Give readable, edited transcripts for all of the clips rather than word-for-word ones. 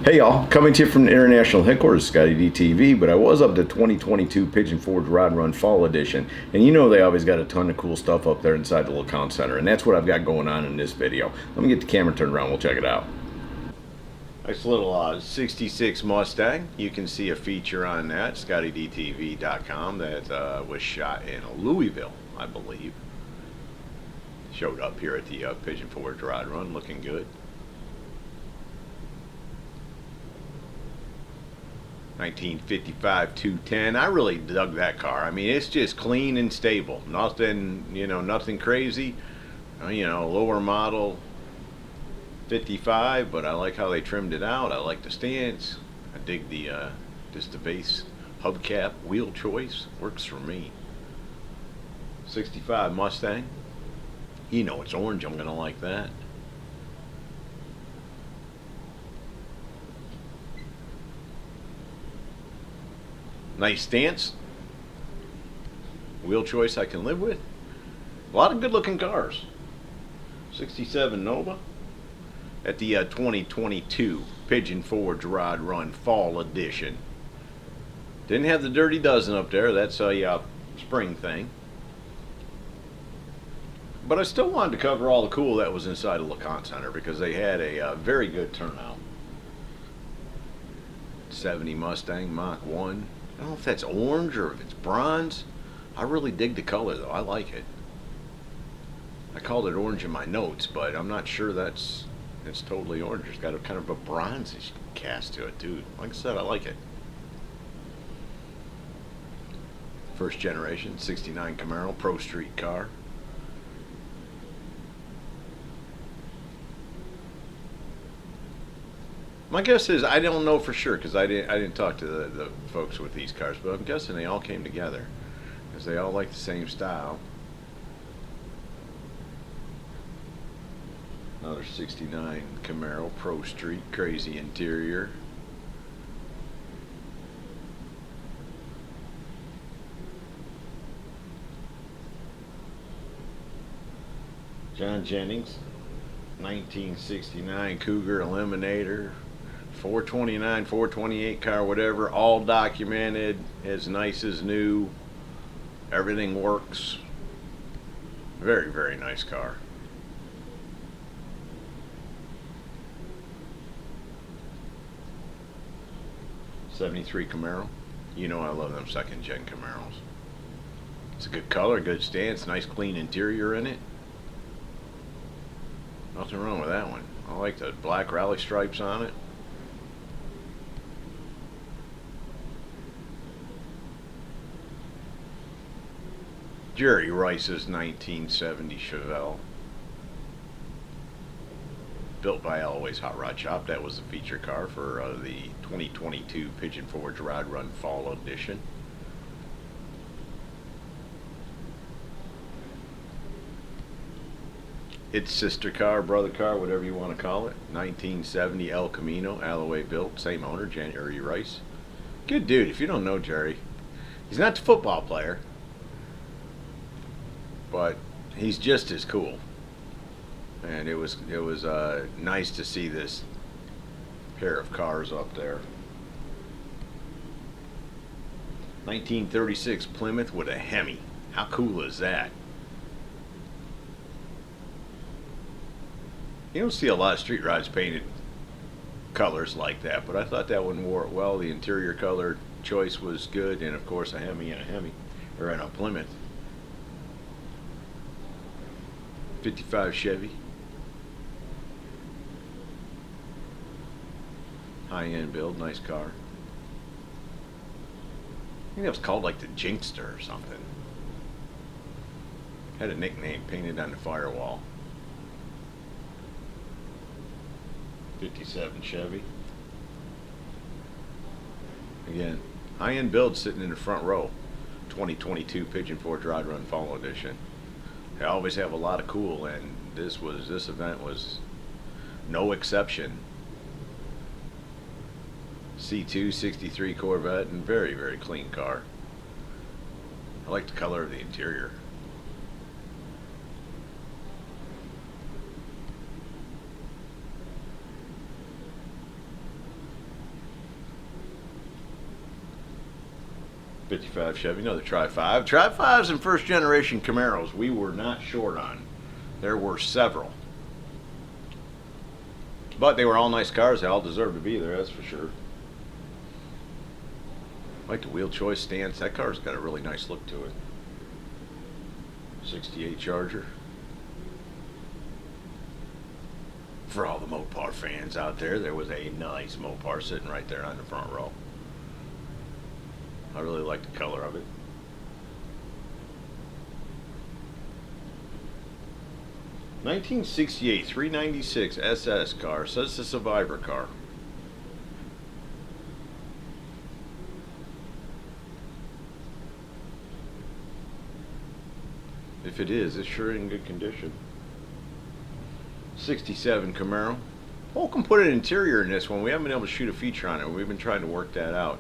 Hey y'all, coming to you from the international headquarters, ScottieDTV, but I was up to 2022 Pigeon Forge Rod Run Fall Edition, and you know they always got a ton of cool stuff up there inside the LeConte Center, and that's what I've got going on in this video. Let me get the camera turned around, we'll check it out. Nice little 66 Mustang. You can see a feature on that, ScottieDTV.com, that was shot in Louisville, I believe. Showed up here at the Pigeon Forge Rod Run, looking good. 1955 210. I really dug that car. I mean, it's just clean and stable. Nothing, nothing crazy. Lower model 55, but I like how they trimmed it out. I like the stance. I dig the just the base hubcap wheel choice. Works for me. 65 Mustang. It's orange. I'm gonna like that. Nice stance. Wheel choice I can live with. A lot of good looking cars. 67 Nova at the 2022 Pigeon Forge Rod Run Fall Edition. Didn't have the Dirty Dozen up there. That's a spring thing. But I still wanted to cover all the cool that was inside of LeConte Center because they had a very good turnout. 70 Mustang Mach 1. I don't know if that's orange or if it's bronze. I really dig the color though. I like it. I called it orange in my notes, but I'm not sure it's totally orange. It's got a kind of a bronzish cast to it too. Like I said, I like it. First generation 69 Camaro Pro Street car. My guess is, I don't know for sure because I didn't talk to the folks with these cars, but I'm guessing they all came together because they all like the same style. Another 69 Camaro Pro Street, crazy interior. John Jennings, 1969 Cougar Eliminator. 429, 428 car, whatever, all documented, as nice as new. Everything works. Very, very nice car. '73 Camaro. I love them second gen Camaros. It's a good color, good stance, nice clean interior in it. Nothing wrong with that one. I like the black rally stripes on it. Jerry Rice's 1970 Chevelle. Built by Alloway's Hot Rod Shop. That was the feature car for the 2022 Pigeon Forge Rod Run Fall Edition. Its sister car, brother car, whatever you want to call it. 1970 El Camino, Alloway built. Same owner, Jerry Rice. Good dude. If you don't know Jerry, he's not the football player, but he's just as cool. And it was nice to see this pair of cars up there. 1936 Plymouth with a Hemi. How cool is that? You don't see a lot of street rods painted colors like that, but I thought that one wore it well. The interior color choice was good, and of course a Hemi and a Hemi, or in a Plymouth. 55 Chevy. High-end build, nice car. I think that was called like the Jinkster or something. Had a nickname painted on the firewall. 57 Chevy. Again, high-end build sitting in the front row. 2022 Pigeon Forge Rod Run Fall Edition. They always have a lot of cool, and this event was no exception. C2 63 Corvette, and very, very clean car. I like the color of the interior. 55 Chevy, another Tri-5. Tri-5s and first generation Camaros we were not short on. There were several. But they were all nice cars. They all deserve to be there, that's for sure. I like the wheel choice stance. That car's got a really nice look to it. 68 Charger. For all the Mopar fans out there, there was a nice Mopar sitting right there on the front row. I really like the color of it. (1968) 396 SS car. Says it's a Survivor car. If it is, it's sure in good condition. 67 Camaro. Holcomb put an interior in this one. We haven't been able to shoot a feature on it. We've been trying to work that out.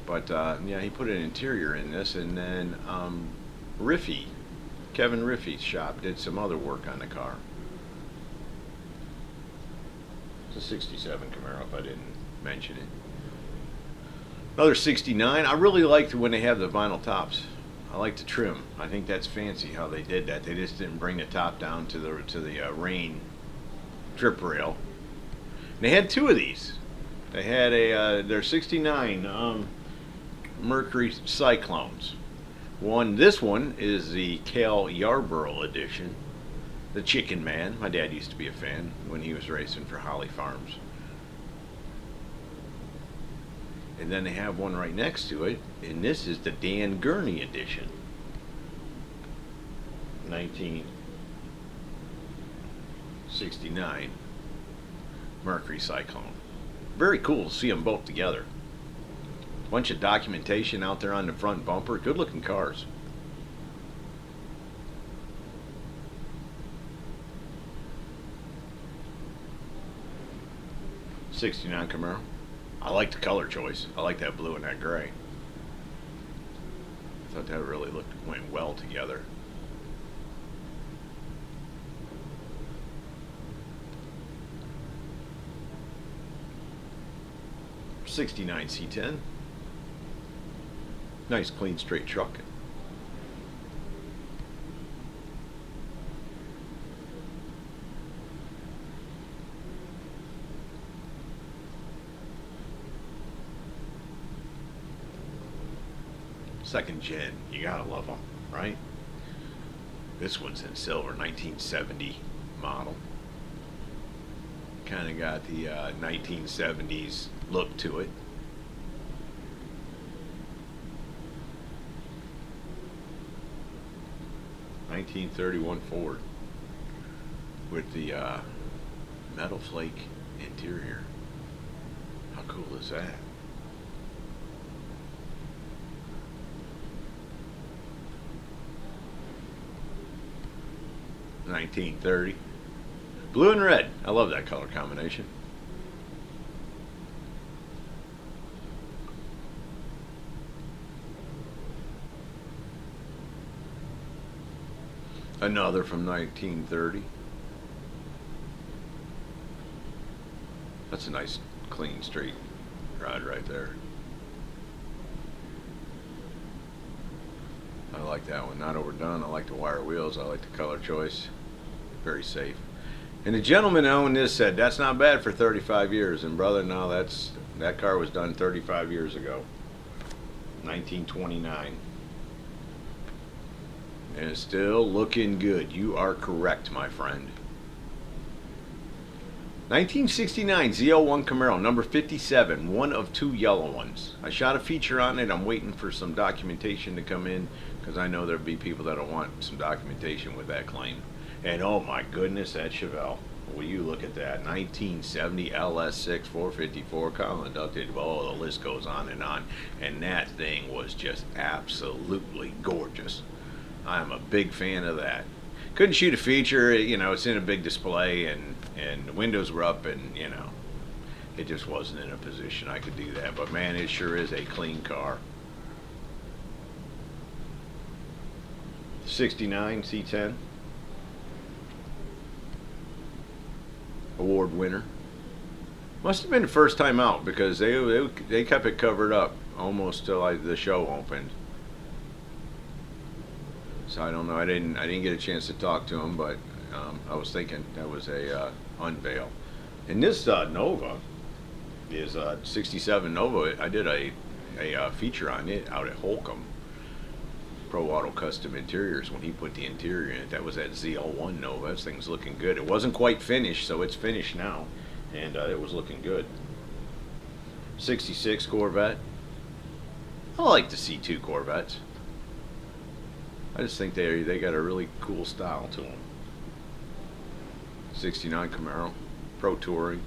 But yeah, he put an interior in this, and then Riffy, Kevin Riffy's shop, did some other work on the car. It's a 67 Camaro, if I didn't mention it. Another 69. I really liked when they have the vinyl tops. I like the trim. I think that's fancy how they did that. They just didn't bring the top down to the rain drip rail. And they had two of these. They had a their 69 Mercury Cyclones. This one is the Cale Yarborough edition, the Chicken Man. My dad used to be a fan when he was racing for Holly Farms. And then they have one right next to it, and this is the Dan Gurney edition. 1969 Mercury Cyclone. Very cool to see them both together. Bunch of documentation out there on the front bumper. Good looking cars. '69 Camaro. I like the color choice. I like that blue and that gray. I thought that really went well together. '69 C10. Nice clean straight truck. Second gen, you gotta love them, right? This one's in silver, 1970 model. Kind of got the 1970s look to it. '31 Ford with the metal flake interior. How cool is that? '30. Blue and red. I love that color combination. Another from 1930. That's a nice, clean, straight rod right there. I like that one. Not overdone. I like the wire wheels. I like the color choice. Very safe. And the gentleman owning this said that's not bad for 35 years. And brother, no, that car was done 35 years ago. 1929. And it's still looking good. You are correct, my friend. 1969 Z01 Camaro, number 57, one of two yellow ones. I shot a feature on it. I'm waiting for some documentation to come in because I know there'll be people that'll want some documentation with that claim. And oh my goodness, that Chevelle. Will you look at that? 1970 LS6 454 column inducted. Oh, the list goes on. And that thing was just absolutely gorgeous. I'm a big fan of that. Couldn't shoot a feature, you know, it's in a big display and the windows were up and, you know, it just wasn't in a position I could do that. But man, it sure is a clean car. 69 C10. Award winner. Must have been the first time out because they kept it covered up. almost till the show opened. So I don't know. I didn't get a chance to talk to him, but I was thinking that was a unveil. And this Nova is 67 Nova. I did a feature on it out at Holcomb. Pro Auto Custom Interiors, when he put the interior in it. That was that ZL1 Nova. That thing's looking good. It wasn't quite finished, so it's finished now, and it was looking good. 66 Corvette. I like to see two Corvettes. I just think they got a really cool style to them. 69 Camaro, Pro Touring.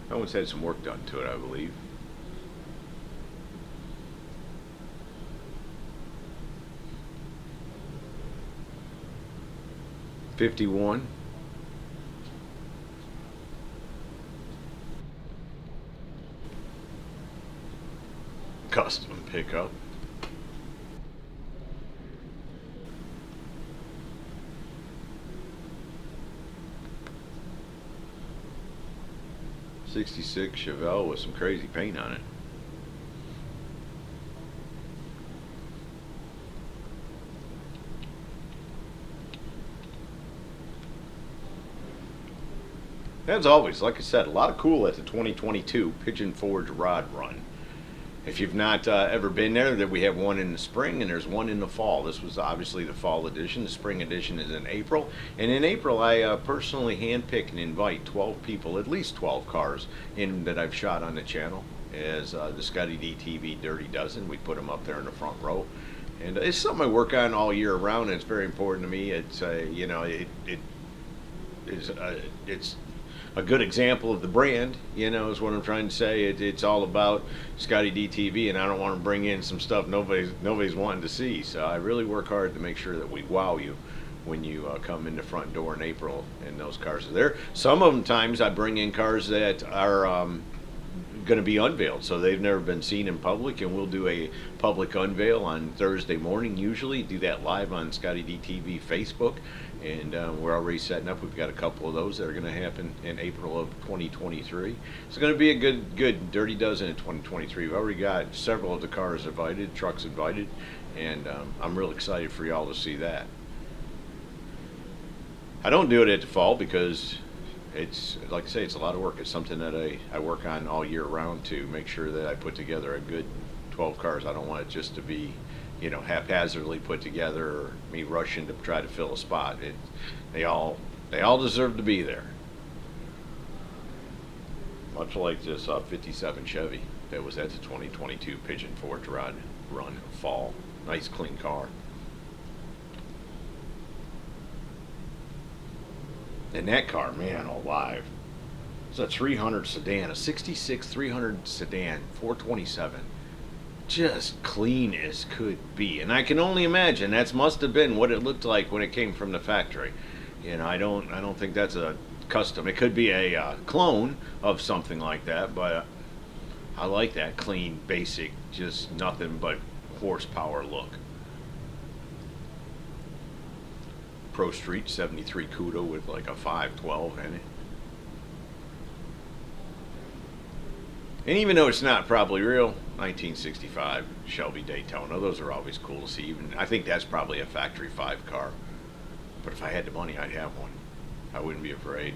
That one's had some work done to it, I believe. '51. Custom pickup. '66 Chevelle with some crazy paint on it. As always, like I said, a lot of cool at the 2022 Pigeon Forge Rod Run. If you've not ever been there, that we have one in the spring and there's one in the fall. This was obviously the fall edition. The spring edition is in April. And in April, I personally handpick and invite 12 people, at least 12 cars in that I've shot on the channel as the ScottieDTV Dirty Dozen. We put them up there in the front row. And it's something I work on all year round, and it's very important to me. It's, you know, it's a good example of the brand, you know, is what I'm trying to say. It's all about ScottieDTV, and I don't want to bring in some stuff nobody's wanting to see. So I really work hard to make sure that we wow you when you come in the front door in April and those cars are there. Some of them times I bring in cars that are going to be unveiled, so they've never been seen in public, and we'll do a public unveil on Thursday morning. Usually do that live on ScottieDTV Facebook, and we're already setting up. We've got a couple of those that are going to happen in April of 2023. It's going to be a good Dirty Dozen in 2023. We've already got several of the cars invited, trucks invited, and I'm real excited for y'all to see that. I don't do it at the fall because it's, like I say, it's a lot of work. It's something that I work on all year round to make sure that I put together a good 12 cars. I don't want it just to be, you know, haphazardly put together or me rushing to try to fill a spot. They all deserve to be there. Much like this 57 Chevy that was at the 2022 Pigeon Forge Rod Run fall. Nice clean car. And that car, man, alive. It's a 300 sedan, a 66 300 sedan, 427. Just clean as could be. And I can only imagine that must have been what it looked like when it came from the factory. You know, I don't think that's a custom. It could be a clone of something like that, but I like that clean, basic, just nothing but horsepower look. Pro Street 73 Cuda with like a 512 in it. And even though it's not probably real, 1965 Shelby Daytona, those are always cool to see. Even I think that's probably a factory 5 car. But if I had the money, I'd have one. I wouldn't be afraid.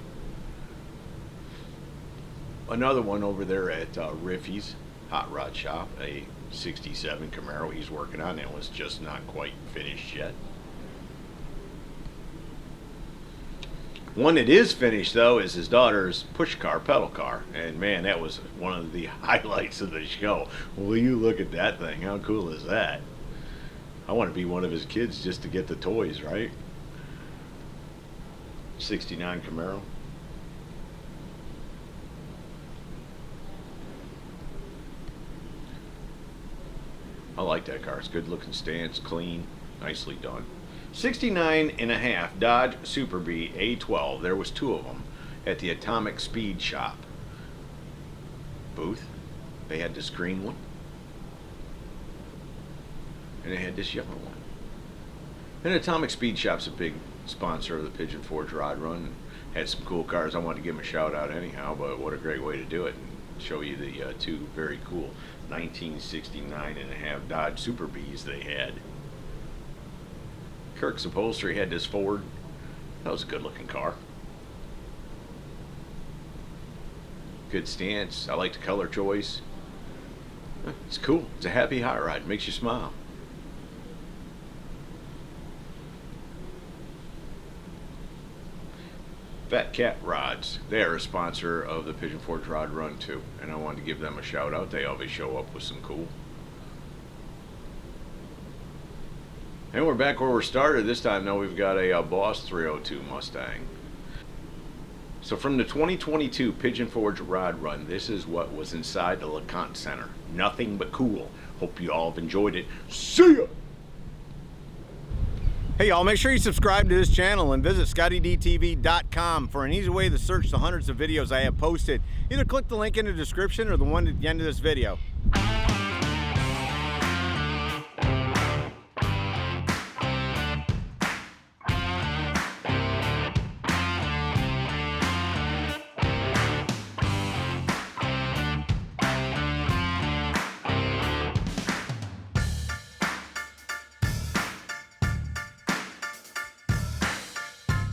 Another one over there at Riffy's Hot Rod Shop, a 67 Camaro he's working on. That was just not quite finished yet. One that is finished, though, is his daughter's push car, pedal car. And, man, that was one of the highlights of the show. Will you look at that thing? How cool is that? I want to be one of his kids just to get the toys, right? 69 Camaro. I like that car. It's good looking stance, clean, nicely done. 69 and a half Dodge Super Bee A12. There was 2 of them at the Atomic Speed Shop booth. They had this green one, and they had this yellow one. And Atomic Speed Shop's a big sponsor of the Pigeon Forge Rod Run. Had some cool cars. I wanted to give them a shout out anyhow, but what a great way to do it. show you the two very cool 1969.5 Dodge Super Bs they had. Kirk's Upholstery had this Ford. That was a good looking car. Good stance. I like the color choice. It's cool. It's a happy hot rod. Makes you smile. Fat Cat Rods. They are a sponsor of the Pigeon Forge Rod Run too, and I wanted to give them a shout out. They always show up with some cool. And we're back where we started. This time though, we've got a Boss 302 Mustang. So from the 2022 Pigeon Forge Rod Run, this is what was inside the LeConte Center. Nothing but cool. Hope you all have enjoyed it. See ya! Hey y'all, make sure you subscribe to this channel and visit ScottieDTV.com for an easy way to search the hundreds of videos I have posted. Either click the link in the description or the one at the end of this video.